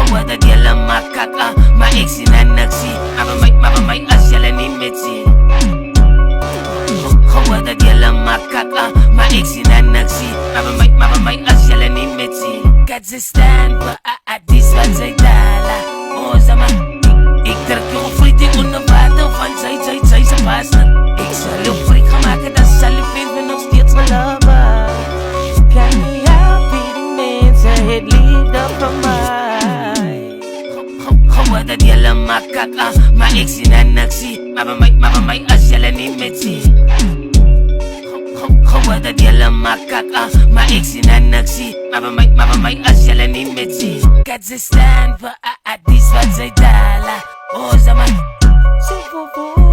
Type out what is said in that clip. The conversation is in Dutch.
Wada gyal ang makaka maiksi na nagsi Mapamay asyala ni Mitzi Wada gyal ang makaka maiksi na nagsi Mapamay asyala ni Mitzi Kazistan ba aadis wat zij dala O zaman ik trek je gefriet ik onder water van zij sa pas na Ik zal je freak gemaakt dat zal je vinden nog steeds mijn lover Kan je happy die mensen het liefde van mij Wada gyal ang makaka maiksi na nagsi Mapamay asyala ni Mitzi Wada gyal ang makaka maiksi na nagsi Mapamay asyala ni Mitzi Kazistan ba aadis wat zij dala O zaman Say